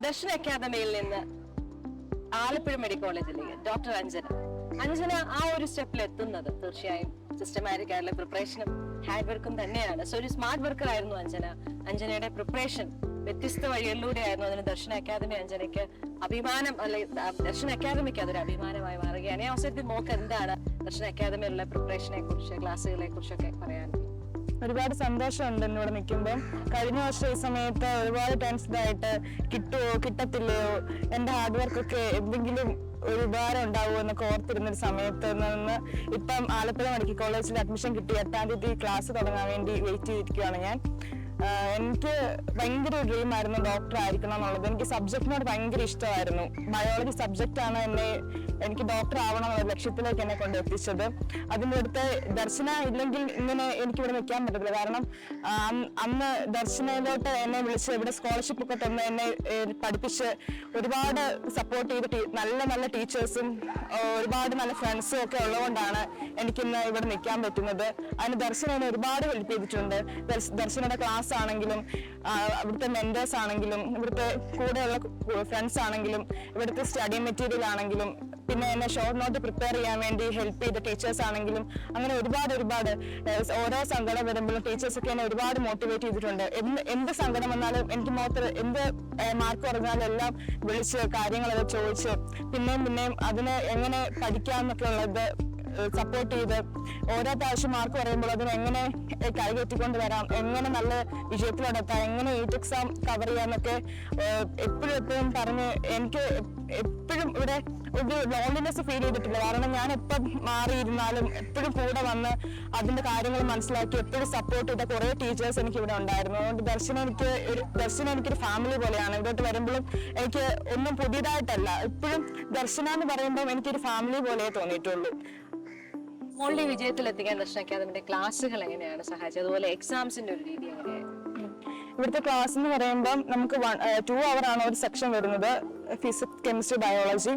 ദർശൻ അക്കാദമിയിൽ നിന്ന് ആലപ്പുഴ മെഡിക്കൽ കോളേജിലേക്ക് ഡോക്ടർ അഞ്ജന ആ ഒരു സ്റ്റെപ്പിൽ എത്തുന്നത് തീർച്ചയായും സിസ്റ്റമാറ്റിക് ആയിട്ടുള്ള പ്രിപ്പറേഷനും ഹാർഡ് വർക്കും തന്നെയാണ്. സോ ഒരു സ്മാർട്ട് വർക്കർ ആയിരുന്നു അഞ്ജനയുടെ പ്രിപ്പറേഷൻ വ്യത്യസ്ത വഴികളിലൂടെ ആയിരുന്നു. അതിന് ദർശൻ അക്കാദമി അഞ്ജനയ്ക്ക് അഭിമാനം, അല്ലെ ദർശൻ അക്കാദമിക്ക് അതൊരു അഭിമാനമായി മാറുകയാണ്. ഈ അവസരത്തിൽ മോക്ക് എന്താണ് ദർശൻ അക്കാദമിയിലുള്ള പ്രിപ്പറേഷനെ കുറിച്ച്, ക്ലാസ്സുകളെ കുറിച്ചൊക്കെ പറയാൻ? ഒരുപാട് സന്തോഷമുണ്ട് എന്നോട് നിൽക്കുമ്പോൾ. കഴിഞ്ഞ വർഷം ഈ സമയത്ത് ഒരുപാട് ടെൻസ്ഡ് ആയിട്ട് കിട്ടുമോ കിട്ടത്തില്ലയോ, എൻ്റെ ഹാർഡ് വർക്കൊക്കെ എന്തെങ്കിലും ഒരു ഉപകാരം ഉണ്ടാവുമോ എന്നൊക്കെ ഓർത്തിരുന്നൊരു സമയത്ത് നിന്ന് ഇപ്പം ആലപ്പുഴ മെഡിക്കൽ കോളേജിൽ അഡ്മിഷൻ കിട്ടി 8-ാം തീയതി ക്ലാസ് തുടങ്ങാൻ വേണ്ടി വെയിറ്റ് ചെയ്തിരിക്കുകയാണ് ഞാൻ. എനിക്ക് ഭയങ്കര ഒരു ഡ്രീം ആയിരുന്നു ഡോക്ടർ ആയിരിക്കണം എന്നുള്ളത്. എനിക്ക് സബ്ജക്റ്റിനോട് ഭയങ്കര ഇഷ്ടമായിരുന്നു. ബയോളജി സബ്ജക്റ്റാണ് എനിക്ക് ഡോക്ടർ ആവണം എന്നുള്ള ലക്ഷ്യത്തിലേക്ക് എന്നെ കൊണ്ട് എത്തിച്ചത്. അതിൻ്റെ അടുത്ത് ദർശന ഇല്ലെങ്കിൽ ഇങ്ങനെ എനിക്കിവിടെ നിൽക്കാൻ പറ്റത്തില്ല. കാരണം അന്ന് ദർശനയിലോട്ട് എന്നെ വിളിച്ച് ഇവിടെ സ്കോളർഷിപ്പ് ഒക്കെ തന്ന് എന്നെ പഠിപ്പിച്ച് ഒരുപാട് സപ്പോർട്ട് ചെയ്ത് നല്ല നല്ല ടീച്ചേഴ്സും ഒരുപാട് നല്ല ഫ്രണ്ട്സും ഒക്കെ ഉള്ളതുകൊണ്ടാണ് എനിക്കിന്ന് ഇവിടെ നിൽക്കാൻ പറ്റുന്നത്. അതിന് ദർശന എന്നെ ഒരുപാട് ഹെൽപ്പ് ചെയ്തിട്ടുണ്ട്. ദർശനയുടെ ക്ലാസ് ആണെങ്കിലും ഇവിടുത്തെ മെന്റേഴ്സ് ആണെങ്കിലും ഇവിടുത്തെ കൂടെയുള്ള ഫ്രണ്ട്സ് ആണെങ്കിലും ഇവിടുത്തെ സ്റ്റഡി മെറ്റീരിയൽ ആണെങ്കിലും പിന്നെ എന്നെ ഷോർട്ട് നോട്ട് പ്രിപ്പയർ ചെയ്യാൻ വേണ്ടി ഹെൽപ്പ് ചെയ്ത ടീച്ചേഴ്സ് ആണെങ്കിലും അങ്ങനെ ഒരുപാട് ഓരോ സങ്കടം വരുമ്പോഴും ടീച്ചേഴ്സൊക്കെ എന്നെ ഒരുപാട് മോട്ടിവേറ്റ് ചെയ്തിട്ടുണ്ട്. എന്ത് സങ്കടം വന്നാലും എനിക്ക് എന്ത് മാർക്ക് കുറഞ്ഞാലും എല്ലാം വിളിച്ച് കാര്യങ്ങളൊക്കെ ചോദിച്ച് പിന്നെയും അതിനെ എങ്ങനെ പഠിക്കാമെന്നൊക്കെ ഉള്ളത് സപ്പോർട്ട് ചെയ്ത് ഓരോ പ്രാവശ്യം മാർക്ക് പറയുമ്പോൾ അതിന് എങ്ങനെ കൈകെറ്റിക്കൊണ്ട് വരാം, എങ്ങനെ നല്ല വിജയത്തിലെത്താം, എങ്ങനെ നീറ്റ് എക്സാം കവർ ചെയ്യാന്നൊക്കെ എപ്പോഴും പറഞ്ഞ് എനിക്ക് എപ്പോഴും ഇവിടെ ഒരു ലോൺലിനെസ് ഫീൽ ചെയ്തിട്ടില്ല. കാരണം ഞാൻ എപ്പം മാറിയിരുന്നാലും എപ്പോഴും കൂടെ വന്ന് അതിന്റെ കാര്യങ്ങൾ മനസ്സിലാക്കി എപ്പോഴും സപ്പോർട്ട് ചെയ്ത കുറെ ടീച്ചേഴ്സ് എനിക്ക് ഇവിടെ ഉണ്ടായിരുന്നു. അതുകൊണ്ട് ദർശന എനിക്കൊരു ഫാമിലി പോലെയാണ്. ഇവിടോട്ട് വരുമ്പോഴും എനിക്ക് ഒന്നും പുതിയതായിട്ടല്ല, എപ്പോഴും ദർശന എന്ന് പറയുമ്പോൾ എനിക്കൊരു ഫാമിലി പോലെ തോന്നിയിട്ടുള്ളൂ. മോളുടെ വിജയത്തിലെത്തിക്കാൻ ദർശൻ അക്കാദമിയുടെ ക്ലാസ്സുകൾ എങ്ങനെയാണ് സഹായിച്ചത്? അതുപോലെ എക്സാംസിന്റെ ഒരു രീതി എങ്ങനെയായിരുന്നു? ഇവിടുത്തെ ക്ലാസ് എന്ന് പറയുമ്പോൾ നമുക്ക് 2 hour ആണ് ഒരു സെക്ഷൻ വരുന്നത്, ഫിസിക്സ്, കെമിസ്ട്രി, ബയോളജി.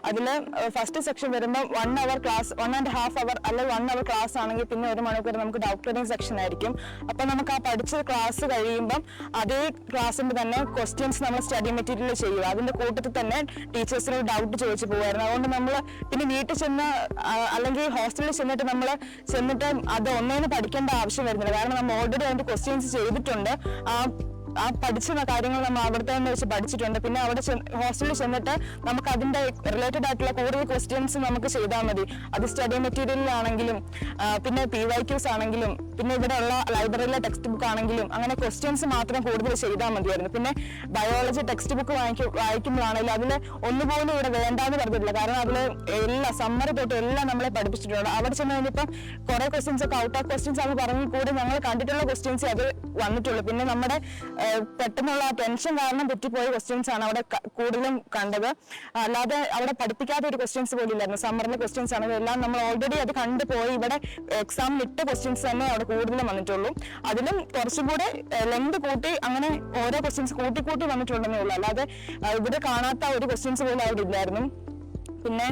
അതിൽ ഫസ്റ്റ് സെക്ഷൻ വരുമ്പോൾ 1 hour ക്ലാസ്, 1.5 hour അല്ലെങ്കിൽ 1 hour ക്ലാസ് ആണെങ്കിൽ പിന്നെ 1 മണിക്കൂർ നമുക്ക് ഡോക്ടറിംഗ് സെക്ഷൻ ആയിരിക്കും. അപ്പൊ നമുക്ക് ആ പഠിച്ച ക്ലാസ് കഴിയുമ്പം അതേ ക്ലാസ്സിന്റെ തന്നെ ക്വസ്റ്റ്യൻസ് നമ്മൾ സ്റ്റഡി മെറ്റീരിയൽ ചെയ്യുക. അതിന്റെ കൂട്ടത്തിൽ തന്നെ ടീച്ചേഴ്സിനോട് ഡൗട്ട് ചോദിച്ചു പോകുമായിരുന്നു. അതുകൊണ്ട് നമ്മൾ പിന്നെ വീട്ടിൽ ചെന്ന് അല്ലെങ്കിൽ ഹോസ്റ്റലിൽ ചെന്നിട്ട് അത് ഒന്നേന്ന് പഠിക്കേണ്ട ആവശ്യം വരുന്നില്ല. കാരണം നമ്മൾ ഓൾറെഡി അതിന്റെ ക്വസ്റ്റ്യൻസ് ചെയ്തിട്ടുണ്ട്. ആ പഠിച്ച കാര്യങ്ങൾ നമ്മൾ അവിടുത്തെ തന്നെ വെച്ച് പഠിച്ചിട്ടുണ്ട്. പിന്നെ അവിടെ ഹോസ്റ്റലിൽ ചെന്നിട്ട് നമുക്ക് അതിന്റെ റിലേറ്റഡ് ആയിട്ടുള്ള കൂടുതൽ ക്വസ്റ്റ്യൻസ് നമുക്ക് ചെയ്താൽ മതി. അത് സ്റ്റഡി മെറ്റീരിയലിലാണെങ്കിലും പിന്നെ PYQs ആണെങ്കിലും പിന്നെ ഇവിടെ ഉള്ള ലൈബ്രറിയിലെ ടെക്സ്റ്റ് ബുക്ക് ആണെങ്കിലും അങ്ങനെ ക്വസ്റ്റ്യൻസ് മാത്രം കൂടുതൽ ചെയ്താൽ മതിയായിരുന്നു. പിന്നെ ബയോളജി ടെക്സ്റ്റ് ബുക്ക് വായിക്കുമ്പോഴാണെങ്കിലും അതിൽ ഒന്നുപോലും ഇവിടെ വേണ്ടാന്ന് പറഞ്ഞിട്ടില്ല. കാരണം അതിൽ എല്ലാ സമ്മറി തൊട്ട് എല്ലാം നമ്മളെ പഠിപ്പിച്ചിട്ടുണ്ട്. അവിടെ ചെന്ന് കഴിഞ്ഞപ്പോൾ കുറെ ക്വസ്റ്റ്യൻസ് ഒക്കെ ഔട്ട് ഓഫ് ക്വസ്റ്റ്യൻസ് ആണ് പറഞ്ഞ് കൂടെ ഞങ്ങൾ കണ്ടിട്ടുള്ള ക്വസ്റ്റ്യൻസ് അത് വന്നിട്ടുള്ളൂ. പിന്നെ നമ്മുടെ പെട്ടെന്നുള്ള ടെൻഷൻ കാരണം തെറ്റിപ്പോയ ക്വസ്റ്റ്യൻസ് ആണ് അവിടെ കൂടുതലും കണ്ടത്. അല്ലാതെ അവിടെ പഠിപ്പിക്കാത്ത ഒരു ക്വസ്റ്റ്യൻസ് പോലും ഇല്ലായിരുന്നു. സമ്മറിലെ ക്വസ്റ്റ്യൻസ് ആണ് എല്ലാം നമ്മൾ ഓൾറെഡി അത് കണ്ടുപോയി. ഇവിടെ എക്സാമിൽ ഇട്ട ക്വസ്റ്റ്യൻസ് തന്നെ അവിടെ കൂടുതലും വന്നിട്ടുള്ളൂ. അതിലും കുറച്ചും കൂടെ ലെങ്ത് കൂട്ടി അങ്ങനെ ഓരോ ക്വസ്റ്റ്യൻസ് കൂട്ടി വന്നിട്ടുണ്ടെന്നേ ഉള്ളൂ. അല്ലാതെ ഇവിടെ കാണാത്ത ഒരു ക്വസ്റ്റ്യൻസ് പോലും അവിടെ ഇല്ലായിരുന്നു. പിന്നെ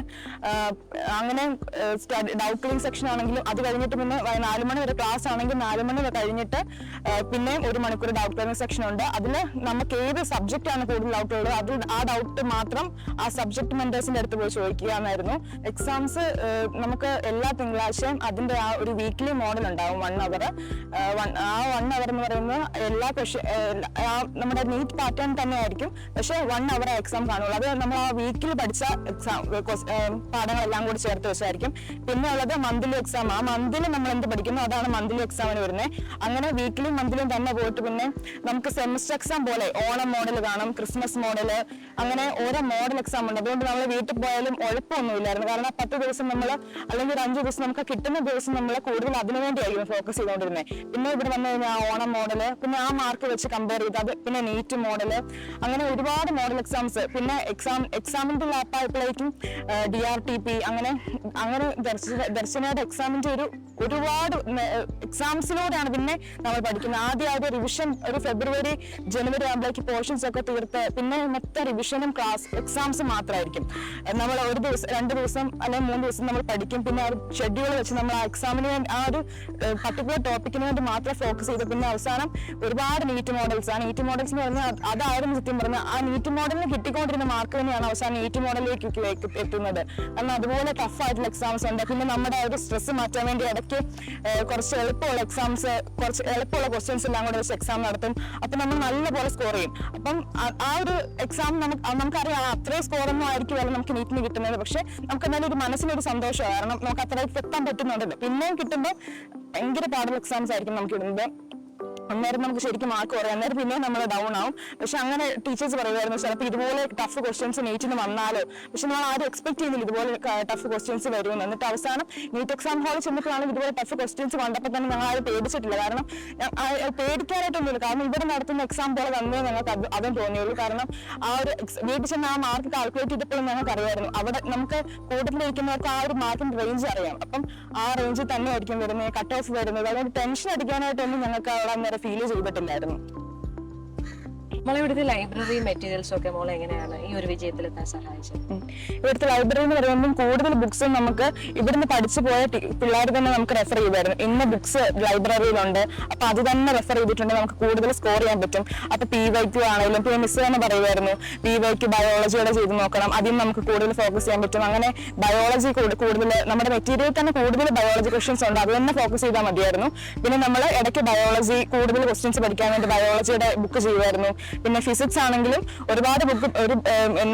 അങ്ങനെ ഡൗട്ട് ക്ലിയറിംഗ് സെക്ഷൻ ആണെങ്കിലും അത് കഴിഞ്ഞിട്ട് പിന്നെ 4 മണി വരെ ക്ലാസ് ആണെങ്കിൽ 4 മണി വരെ കഴിഞ്ഞിട്ട് പിന്നെ 1 മണിക്കൂർ ഡൗട്ട് ക്ലിയറിംഗ് സെക്ഷൻ ഉണ്ട്. അതിൽ നമുക്ക് ഏത് സബ്ജക്റ്റ് ആണ് കൂടുതൽ ഡൗട്ട് ഉള്ളത് അത് ആ ഡൗട്ട് മാത്രം ആ സബ്ജക്ട് മെന്റേഴ്സിന്റെ അടുത്ത് പോയി ചോദിക്കുക എന്നായിരുന്നു. എക്സാംസ് നമുക്ക് എല്ലാ തിങ്കളാഴ്ചയും അതിന്റെ ആ ഒരു വീക്ക്ലി മോഡൽ ഉണ്ടാവും 1 hour. ആ 1 hour എന്ന് പറയുന്നത് എല്ലാ നമ്മുടെ നീറ്റ് പാറ്റേൺ തന്നെ ആയിരിക്കും. പക്ഷെ 1 hour എക്സാം കാണുള്ളൂ. അത് നമ്മൾ ആ വീക്കിൽ പഠിച്ച എക്സാം പാഠങ്ങളെല്ലാം കൂടി ചേർത്ത് വെച്ചായിരിക്കും. പിന്നെ ഉള്ളത് മന്ത്ലി എക്സാം. ആ മന്തിൽ നമ്മൾ എന്ത് പഠിക്കുന്നു അതാണ് മന്ത്ലി എക്സാമിന് വരുന്നത്. അങ്ങനെ വീക്കിലും മന്ത്ലിയും തന്നെ പോയിട്ട് പിന്നെ നമുക്ക് സെമിസ്റ്റർ എക്സാം പോലെ ഓണം മോഡൽ കാണും, ക്രിസ്മസ് മോഡല്, അങ്ങനെ ഓരോ മോഡൽ എക്സാം ഉണ്ട്. അതുകൊണ്ട് നമ്മൾ വീട്ടിൽ പോയാലും ഉഴപ്പമൊന്നുമില്ലായിരുന്നു. കാരണം 10 ദിവസം നമ്മൾ അല്ലെങ്കിൽ 5 ദിവസം നമുക്ക് കിട്ടുന്ന ദിവസം നമ്മൾ കൂടുതൽ അതിനുവേണ്ടിയായിരിക്കും ഫോക്കസ് ചെയ്തുകൊണ്ടിരുന്നത്. പിന്നെ ഇവിടെ വന്നു കഴിഞ്ഞാൽ ഓണം മോഡല്, പിന്നെ ആ മാർക്ക് വെച്ച് കമ്പയർ ചെയ്ത് അത്, പിന്നെ നീറ്റ് മോഡല്, അങ്ങനെ ഒരുപാട് മോഡൽ എക്സാംസ്. പിന്നെ എക്സാമിന്റെ ലാപ്പായപ്പോഴേക്കും DRTP അങ്ങനെ ദർശനയുടെ എക്സാമിന്റെ ഒരു ഒരുപാട് എക്സാംസിലൂടെയാണ് പിന്നെ നമ്മൾ പഠിക്കുന്നത്. ആദ്യം റിവിഷൻ ഒരു ഫെബ്രുവരി ജനുവരി ആകുമ്പോഴേക്ക് പോർഷൻസ് ഒക്കെ തീർത്ത് പിന്നെ മൊത്തം റിവിഷനും ക്ലാസ് എക്സാംസും മാത്രമായിരിക്കും. നമ്മൾ ഒരു ദിവസം 2 ദിവസം അല്ലെങ്കിൽ 3 ദിവസം നമ്മൾ പഠിക്കും. പിന്നെ ആ ഒരു ഷെഡ്യൂൾ വെച്ച് നമ്മൾ ആ എക്സാമിന് വേണ്ടി ആ ഒരു പർട്ടിക്കുലർ ടോപ്പിക്കിന് വേണ്ടി മാത്രം ഫോക്കസ് ചെയ്ത് പിന്നെ അവസാനം ഒരുപാട് നീറ്റ് മോഡൽസ് ആണ്. നീറ്റ് മോഡൽസ് എന്ന് പറഞ്ഞാൽ അതായിരുന്നു സത്യം പറഞ്ഞാൽ ആ നീറ്റ് മോഡലിന് കിട്ടിക്കൊണ്ടിരുന്ന മാർക്ക് തന്നെയാണ് അവസാനം നീറ്റ് മോഡലിലേക്ക് എത്തുന്നത്. കാരണം അതുപോലെ ടഫ് ആയിട്ടുള്ള എക്സാംസ് ഉണ്ട്. പിന്നെ നമ്മുടെ ഒരു സ്ട്രെസ് മാറ്റാൻ വേണ്ടി ഇടയ്ക്ക് കുറച്ച് എളുപ്പമുള്ള എക്സാംസ്, കുറച്ച് എളുപ്പമുള്ള ക്വസ്റ്റ്യൻസ് എല്ലാം കൂടെ വെച്ച് എക്സാം നടത്തും. അപ്പൊ നമ്മൾ നല്ലപോലെ സ്കോർ ചെയ്യും. അപ്പം ആ ഒരു എക്സാം നമുക്കറിയാം അത്രയും സ്കോർ ഒന്നും ആയിരിക്കുമല്ലോ നമുക്ക് നീറ്റിന് കിട്ടുന്നത്. പക്ഷെ നമുക്ക് എന്നാലും ഒരു മനസ്സിനൊരു സന്തോഷമാണ്. കാരണം നമുക്ക് അത്രയ്ക്ക് എത്താൻ പറ്റുന്നുണ്ടല്ലോ. പിന്നെയും കിട്ടുമ്പോൾ ഭയങ്കര പാടുള്ള എക്സാംസ് ആയിരിക്കും നമുക്ക് ഇടുന്നത്. അന്നേരം നമുക്ക് ശരിക്കും മാർക്ക് കുറയും. അന്നേരം പിന്നെ നമ്മൾ ഡൗൺ ആവും. പക്ഷെ അങ്ങനെ ടീച്ചേഴ്സ് പറയുമായിരുന്നു ചിലപ്പോൾ ഇതുപോലെ ടഫ് ക്വസ്റ്റ്യൻസ് നീറ്റിന് വന്നാലോ, പക്ഷെ നമ്മൾ ആരും എക്സ്പെക്ട് ചെയ്യുന്നില്ല ഇതുപോലെ ടഫ് ക്വസ്റ്റ്യൻസ് വരുമെന്ന്. എന്നിട്ട് അവസാനം നീറ്റ് എക്സാം ഹാളിൽ ചെന്നപ്പോഴാണ് ഇതുപോലെ ടഫ് ക്വസ്റ്റ്യൻസ് കണ്ടപ്പോൾ തന്നെ ഞങ്ങൾ ആരും പേടിച്ചിട്ടില്ല. കാരണം പേടിക്കാനായിട്ടൊന്നുമില്ല. കാരണം ഇവിടെ നടത്തുന്ന എക്സാം പോലെ തന്നെ ഞങ്ങൾക്ക് അതും തോന്നിയുള്ളൂ. കാരണം ആ ഒരു വീട്ടിൽ ചെന്ന് ആ മാർക്ക് കാൽക്കുലേറ്റ് ചെയ്തപ്പോഴും ഞങ്ങൾക്ക് അറിയായിരുന്നു അവിടെ നമുക്ക് കൂടുതലിരിക്കുന്നവർക്ക് ആ ഒരു മാർക്കിന്റെ റേഞ്ച് അറിയാം. അപ്പം ആ റേഞ്ചിൽ തന്നെ ആയിരിക്കും വരുന്നത്, കട്ട് ഓഫ് വരുന്നത്. അതുകൊണ്ട് ടെൻഷൻ അടിക്കാനായിട്ടൊന്നും ഞങ്ങൾക്ക് അവിടെ ഫീൽ ചെയ്തിട്ടില്ലായിരുന്നു. മോളെ ഇവിടുത്തെ ലൈബ്രറി മെറ്റീരിയൽസ് ഒക്കെ മോളെ എങ്ങനെയാണ് ഈ ഒരു വിജയത്തിലെത്താൻ സഹായിച്ചത്? ഇവിടുത്തെ ലൈബ്രറി എന്ന് പറയുമ്പോൾ കൂടുതൽ ബുക്സും നമുക്ക് ഇവിടുന്ന് പഠിച്ചു പോയ പിള്ളേർ തന്നെ നമുക്ക് റെഫർ ചെയ്തായിരുന്നു. ഇന്ന ബുക്സ് ലൈബ്രറിയിലുണ്ട്, അപ്പൊ അത് തന്നെ റെഫർ ചെയ്തിട്ടുണ്ടെങ്കിൽ നമുക്ക് കൂടുതൽ സ്കോർ ചെയ്യാൻ പറ്റും. അപ്പൊ PYQ ആണെങ്കിലും പിന്നെ മിസ് തന്നെ പറയുമായിരുന്നു PYQ ബയോളജിയുടെ ചെയ്ത് നോക്കണം, അതിന് നമുക്ക് കൂടുതൽ ഫോക്കസ് ചെയ്യാൻ പറ്റും. അങ്ങനെ ബയോളജി കൂടുതൽ നമ്മുടെ മെറ്റീരിയൽ തന്നെ കൂടുതൽ ബയോളജി ക്വസ്റ്റ്യൻസ് ഉണ്ട്, അത് തന്നെ ഫോക്കസ് ചെയ്താൽ മതിയായിരുന്നു. പിന്നെ നമ്മൾ ഇടയ്ക്ക് ബയോളജി കൂടുതൽ ക്വസ്റ്റ്യൻസ് പഠിക്കാൻ വേണ്ടി ബയോളജിയുടെ ബുക്ക് ചെയ്യുമായിരുന്നു. പിന്നെ ഫിസിക്സ് ആണെങ്കിലും ഒരുപാട് ബുക്ക്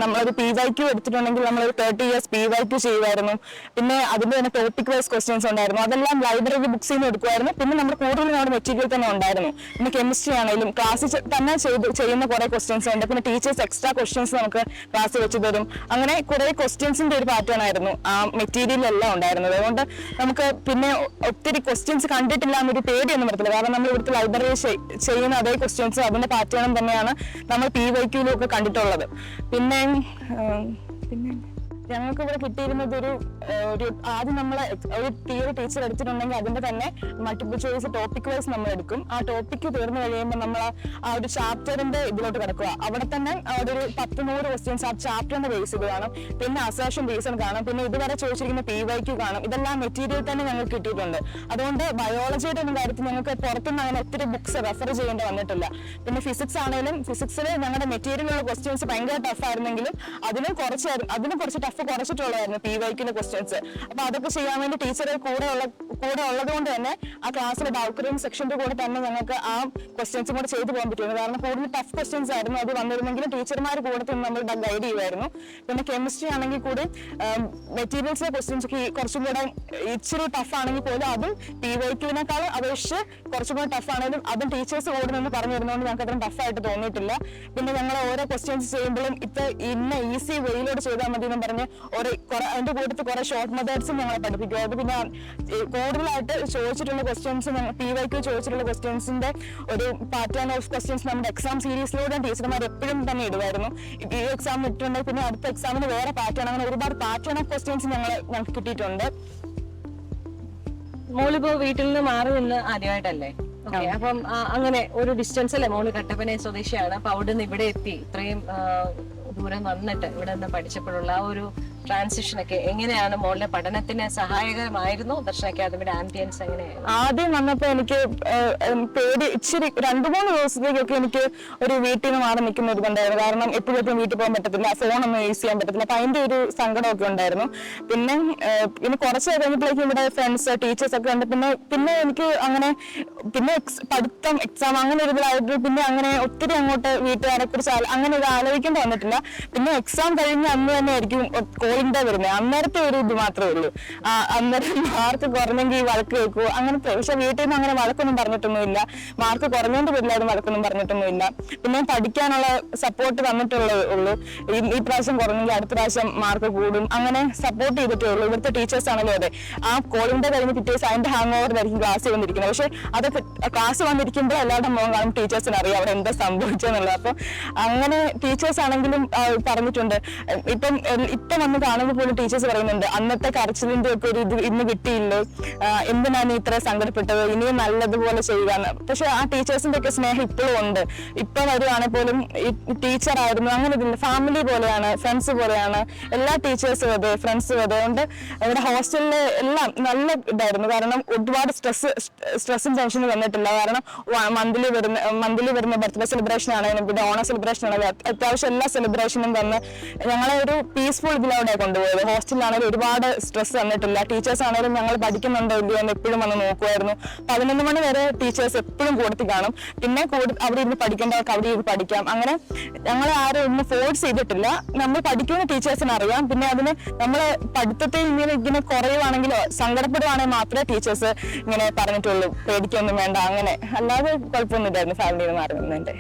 നമ്മളൊരു PYQ എടുത്തിട്ടുണ്ടെങ്കിൽ നമ്മളൊരു 30 years PYQ ചെയ്യുമായിരുന്നു. പിന്നെ അതിന്റെ തന്നെ ടോപ്പിക് വൈസ് ക്വസ്റ്റ്യൻസ് ഉണ്ടായിരുന്നു, അതെല്ലാം ലൈബ്രറി ബുക്സിൽ നിന്ന് എടുക്കുമായിരുന്നു. പിന്നെ നമ്മൾ കൂടുതൽ നമ്മുടെ മെറ്റീരിയൽ തന്നെ ഉണ്ടായിരുന്നു. പിന്നെ കെമിസ്ട്രി ആണെങ്കിലും ക്ലാസ്സിൽ തന്നെ ചെയ്യുന്ന കുറെ ക്വസ്റ്റ്യൻസ് ഉണ്ട്. പിന്നെ ടീച്ചേഴ്സ് എക്സ്ട്രാ ക്വസ്റ്റ്യൻസ് നമുക്ക് ക്ലാസ്സിൽ വെച്ച് തരും. അങ്ങനെ കുറെ ക്വസ്റ്റ്യൻസിന്റെ ഒരു പാറ്റേൺ ആയിരുന്നു ആ മെറ്റീരിയലെല്ലാം ഉണ്ടായിരുന്നത്. അതുകൊണ്ട് നമുക്ക് പിന്നെ ഒത്തിരി ക്വസ്റ്റ്യൻസ് കണ്ടിട്ടില്ല എന്നൊരു പേടിയൊന്നും വരത്തില്ല. കാരണം നമ്മൾ ഇവിടുത്തെ ലൈബ്രറി ചെയ്യുന്ന അതേ ക്വസ്റ്റ്യൻസ് അതിന്റെ പാറ്റേണും തന്നെയാണ് നമ്മൾ PYQയിലും ഒക്കെ കണ്ടിട്ടുള്ളത്. പിന്നെ ഞങ്ങൾക്ക് ഇവിടെ കിട്ടിയിരുന്നത് ഒരു ആദ്യം നമ്മൾ ഒരു തിയറി ടീച്ചർ എടുത്തിട്ടുണ്ടെങ്കിൽ അതിന്റെ തന്നെ മൾട്ടിപ്പിൾ ചോയ്സ് ടോപ്പിക് വൈസ് നമ്മൾ എടുക്കും. ആ ടോപ്പിക്ക് തീർന്നു കഴിയുമ്പോൾ നമ്മൾ ആ ഒരു ചാപ്റ്ററിന്റെ ഇതിലോട്ട് കിടക്കുക. അവിടെ തന്നെ ഒരു 10-100 ക്വസ്റ്റ്യൻസ് ആ ചാപ്റ്ററിന്റെ ബേസ് ചെയ്ത് കാണും. പിന്നെ അസേഷൻ റീസൺ കാണും. പിന്നെ ഇതുവരെ ചോദിച്ചിരിക്കുന്ന PYQ കാണും. ഇതെല്ലാം മെറ്റീരിയൽ തന്നെ ഞങ്ങൾക്ക് കിട്ടിയിട്ടുണ്ട്. അതുകൊണ്ട് ബയോളജിയുടെ ഒന്നും കാര്യത്തിൽ ഞങ്ങൾക്ക് പുറത്തുനിന്ന് അങ്ങനെ ഒത്തിരി ബുക്സ് റെഫർ ചെയ്യേണ്ടി വന്നിട്ടില്ല. പിന്നെ ഫിസിക്സ് ആണെങ്കിലും ഫിസിക്സിൽ ഞങ്ങളുടെ മെറ്റീരിയലുള്ള ക്വസ്റ്റ്യൻസ് ഭയങ്കര ടഫ് ആയിരുന്നെങ്കിലും അതിനും കുറച്ച് ടഫ് കുറച്ചിട്ടുള്ളതായിരുന്നു PYQന്റെ ക്വസ്റ്റ്യൻസ്. അപ്പൊ അതൊക്കെ ചെയ്യാൻ വേണ്ടി ടീച്ചർ കൂടെ ഉള്ളത് കൊണ്ട് തന്നെ ആ ക്ലാസ്സിലെ ഡൗക്കറിയും സെക്ഷന്റെ കൂടെ തന്നെ ഞങ്ങൾക്ക് ആ ക്വസ്റ്റ്യൻസും കൂടെ ചെയ്തു പോകാൻ പറ്റുന്നു. കാരണം കൂടുതൽ ടഫ് ക്വസ്റ്റ്യൻസ് ആയിരുന്നു അത് വന്നിരുന്നെങ്കിലും ടീച്ചർമാർ കൂടെ നമ്മൾ ഗൈഡ് ചെയ്യുമായിരുന്നു. പിന്നെ കെമിസ്ട്രി ആണെങ്കിൽ കൂടി മെറ്റീരിയൽസിലെ ക്വസ്റ്റ്യൻസ് കുറച്ചും കൂടെ ഇച്ചിരി ടഫ് ആണെങ്കിൽ പോലും അതും PYQവിനേക്കാൾ അപേക്ഷിച്ച് കുറച്ചും കൂടെ ടഫ് ആണെങ്കിലും അതും ടീച്ചേഴ്സ് കൂടെ നിന്ന് പറഞ്ഞു തരുന്നതുകൊണ്ട് ഞങ്ങൾക്ക് അത്രയും ടഫായിട്ട് തോന്നിയിട്ടില്ല. പിന്നെ ഞങ്ങൾ ഓരോ ക്വസ്റ്റ്യൻസ് ചെയ്യുമ്പോഴും ഇന്ന ഈസി വെയിലോട് ചെയ്താൽ മതി എന്ന് പറഞ്ഞ് അതിന്റെ കൂട്ടത്തിൽ കുറെ ഷോർട്ട് മെത്തേഡ്സും ഞങ്ങളെ പഠിപ്പിക്കും. അത് പിന്നെ കൂടുതലായിട്ട് ചോദിച്ചിട്ടുള്ള ക്വസ്റ്റ്യൻസ് PYQ ചോദിച്ചിട്ടുള്ള ക്വസ്റ്റ്യൻസിന്റെ ഒരു പാറ്റേൺ ഓഫ് ക്വസ്റ്റ്യൻസ് നമ്മുടെ എക്സാം സീരീസിലൂടെ ടീച്ചർമാർ എപ്പോഴും തന്നെ ഇടുമായിരുന്നു. ഈ എക്സാം ഇട്ടിട്ടുണ്ടെങ്കിൽ പിന്നെ അടുത്ത എക്സാമിന് വേറെ പാറ്റേൺ, അങ്ങനെ ഒരുപാട് പാറ്റേൺ ഓഫ് ക്വസ്റ്റ്യൻസ് ഞങ്ങൾക്ക് കിട്ടിയിട്ടുണ്ട്. മോളിപ്പോ വീട്ടിൽ നിന്ന് മാറി നിന്ന് ആദ്യമായിട്ടല്ലേ? അപ്പം അങ്ങനെ ഒരു ഡിസ്റ്റൻസ് അല്ലേ മോള് കട്ടപ്പന സ്വദേശിയാണ്. അപ്പൊ അവിടെ നിന്ന് ഇവിടെ എത്തി ഇത്രയും ദൂരം വന്നിട്ട് ഇവിടെ നിന്ന് പഠിച്ചപ്പോഴുള്ള ആ ഒരു ട്രാൻസിഷൻ ഒക്കെ എങ്ങനെയാണ് മോളുടെ പഠനത്തിന് സഹായകരമായിരുന്നു? ദർശന അക്കാദമിയുടെ ആംബിയൻസ് എങ്ങനെയായിരുന്നു? ആദ്യം വന്നപ്പോ എനിക്ക് പേടി ഇച്ചിരി 2-3 ദിവസത്തേക്കൊക്കെ എനിക്ക് ഒരു വീട്ടിൽ നിന്ന് മാറി നിൽക്കുന്ന ഒരു ഇതുണ്ടായിരുന്നു. കാരണം എപ്പോഴും വീട്ടിൽ പോകാൻ പറ്റത്തില്ല, ഫോണൊന്നും യൂസ് ചെയ്യാൻ പറ്റത്തില്ല. അപ്പൊ അതിന്റെ ഒരു സങ്കടമൊക്കെ ഉണ്ടായിരുന്നു. പിന്നെ കുറച്ച് കഴിഞ്ഞപ്പോഴേക്കും ഇവിടെ ഫ്രണ്ട്സ് ടീച്ചേഴ്സ് ഒക്കെ ഉണ്ട്. പിന്നെ എനിക്ക് അങ്ങനെ പിന്നെ പഠിത്തം എക്സാം അങ്ങനെ ഒരു ഇതിലായിട്ട് പിന്നെ അങ്ങനെ ഒത്തിരി അങ്ങോട്ട് വീട്ടുകാരെ കുറിച്ച് അങ്ങനെ ഇത് ആലോചിക്കേണ്ടി വന്നിട്ടില്ല. പിന്നെ എക്സാം കഴിഞ്ഞ അന്ന് തന്നെ ആയിരിക്കും കോളിംഗ് ഡേ വരുന്നത്. അന്നേരത്തെ ഒരു ഇത് മാത്രമേ ഉള്ളൂ. അന്നേരം മാർക്ക് കുറഞ്ഞെങ്കിൽ വഴക്ക് വെക്കൂ അങ്ങനത്തെ. പക്ഷെ വീട്ടിൽ നിന്ന് അങ്ങനെ വഴക്കൊന്നും പറഞ്ഞിട്ടൊന്നുമില്ല. മാർക്ക് കുറഞ്ഞോണ്ട് വീട്ടിലാരും വഴക്കൊന്നും പറഞ്ഞിട്ടൊന്നുമില്ല. പിന്നെ പഠിക്കാനുള്ള സപ്പോർട്ട് തന്നിട്ടുള്ളേ ഉള്ളൂ. ഈ പ്രാവശ്യം കുറഞ്ഞെങ്കിൽ അടുത്ത പ്രാവശ്യം മാർക്ക് കൂടും അങ്ങനെ സപ്പോർട്ട് ചെയ്തിട്ടേ ഉള്ളൂ. ഇവിടുത്തെ ടീച്ചേഴ്സ് ആണല്ലോ അതെ. ആ കോളിംഗ് ഡേ കഴിഞ്ഞ് പിറ്റേഴ്സ് അതിന്റെ ഹാങ് ഓവറിലായിരിക്കും ക്ലാസ് വന്നിരിക്കുന്നത്. പക്ഷെ അതൊക്കെ ക്ലാസ് വന്നിരിക്കുമ്പോൾ എല്ലാവരുടെ മുഖം കാണും ടീച്ചേഴ്സിന് അറിയാം അവിടെ എന്താ സംഭവിച്ചെന്നുള്ളത്. അപ്പൊ അങ്ങനെ ടീച്ചേഴ്സ് ആണെങ്കിലും പറഞ്ഞിട്ടുണ്ട് ഇപ്പം വന്ന് കാണുമ്പോൾ പോലും ടീച്ചേഴ്സ് പറയുന്നുണ്ട് അന്നത്തെ കരച്ചിലിന്റെ ഒക്കെ ഒരു ഇത് ഇന്ന് കിട്ടിയില്ലേ, എന്തിനാ നീ ഇത്ര സങ്കടപ്പെട്ടത്, ഇനിയും നല്ലതുപോലെ ചെയ്യുക എന്ന്. പക്ഷെ ആ ടീച്ചേഴ്സിന്റെ ഒക്കെ സ്നേഹം ഇപ്പോഴും ഉണ്ട്. ഇപ്പൊ വരുവാണെങ്കിൽ പോലും ടീച്ചർ ആയിരുന്നു അങ്ങനെ ഇതില്ല, ഫാമിലി പോലെയാണ്, ഫ്രണ്ട്സ് പോലെയാണ്. എല്ലാ ടീച്ചേഴ്സും അതെ, ഫ്രണ്ട്സും അതെ. അതുകൊണ്ട് ഇവിടെ ഹോസ്റ്റലില് എല്ലാം നല്ല ഇതായിരുന്നു. കാരണം ഒരുപാട് സ്ട്രെസ്സും ടെൻഷനും വന്നിട്ടില്ല. കാരണം മന്ത്ലി വരുന്ന ബർത്ത്ഡേ സെലിബ്രേഷൻ ആണെങ്കിലും പിന്നെ ഓണ സെലിബ്രേഷൻ ആണെങ്കിലും അത്യാവശ്യം എല്ലാ സെലിബ്രേഷനും വന്ന് ഞങ്ങളെ ഒരു പീസ്ഫുൾ ഇതിലൂടെ കൊണ്ടുപോയത്. ഹോസ്റ്റലിലാണെങ്കിലും ഒരുപാട് സ്ട്രെസ് വന്നിട്ടില്ല. ടീച്ചേഴ്സ് ആണെങ്കിലും ഞങ്ങൾ പഠിക്കുന്നുണ്ടോ ഇല്ലയോ എന്ന് എപ്പോഴും വന്ന് നോക്കുമായിരുന്നു. 11 മണി വരെ ടീച്ചേഴ്സ് എപ്പോഴും കൂടത്തിൽ കാണും. പിന്നെ അവിടെ ഇരുന്ന് പഠിക്കേണ്ടവർക്ക് അവിടെ ഇരുന്ന് പഠിക്കാം. അങ്ങനെ ഞങ്ങളെ ആരും ഒന്നും ഫോഴ്സ് ചെയ്തിട്ടില്ല. നമ്മൾ പഠിക്കുന്ന ടീച്ചേഴ്സിന് അറിയാം. പിന്നെ അതിന് നമ്മൾ പഠിത്തത്തെ ഇങ്ങനെ കുറയുവാണെങ്കിലോ സങ്കടപ്പെടുവാണെങ്കിൽ മാത്രമേ ടീച്ചേഴ്സ് ഇങ്ങനെ പറഞ്ഞിട്ടുള്ളൂ, പേടിക്കൊന്നും വേണ്ട അങ്ങനെ. അല്ലാതെ കുഴപ്പമൊന്നുമില്ലായിരുന്നു ഫാമിലിയിൽ നിന്ന് മാറുന്നതിന്റെ.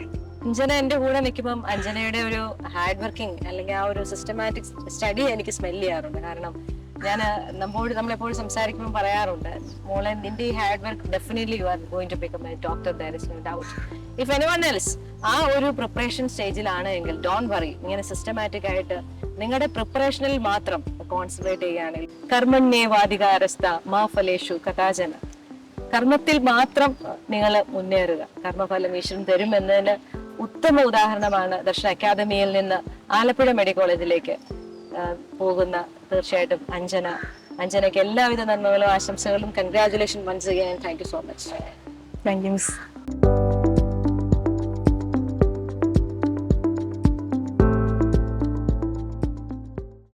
അഞ്ജന എന്റെ കൂടെ നിൽക്കുമ്പോൾ അഞ്ജനയുടെ ഒരു ഹാർഡ് വർക്കിംഗ് അല്ലെങ്കിൽ ആ ഒരു സിസ്റ്റമാറ്റിക് സ്റ്റഡി എനിക്ക് സ്മെല് ചെയ്യാറുണ്ട്. കാരണം നമ്മളെപ്പോഴും സംസാരിക്കുമ്പോൾ പറയാറുണ്ട്, മോളെ നിന്റെ ഈ hard work definitely you are going to become a doctor, there is no doubt. If anyone else ആ ഒരു പ്രിപ്പറേഷൻ സ്റ്റേജിലാണ് എങ്കിൽ ഡോണ്ട് വറി, ഇങ്ങനെ സിസ്റ്റമാറ്റിക് ആയിട്ട് നിങ്ങളുടെ പ്രിപ്പറേഷനിൽ മാത്രം കോൺസെൻട്രേറ്റ് ചെയ്യുകയാണെങ്കിൽ കർമ്മണ്യേവാധികാരസ്ഥ മാ ഫലേഷു കഥാചന, കർമ്മത്തിൽ മാത്രം നിങ്ങൾ മുന്നേറുക, കർമ്മഫലം ഈശ്വരൻ തരും എന്നതിന് ഉത്തമ ഉദാഹരണമാണ് ദർശന അക്കാദമിയിൽ നിന്ന് ആലപ്പുഴ മെഡിക്കൽ കോളേജിലേക്ക് പോകുന്ന തീർച്ചയായിട്ടും അഞ്ജനയ്ക്ക് എല്ലാവിധ നന്മകളും ആശംസകളും. Congratulation once again. Thank you so much. Thank you miss.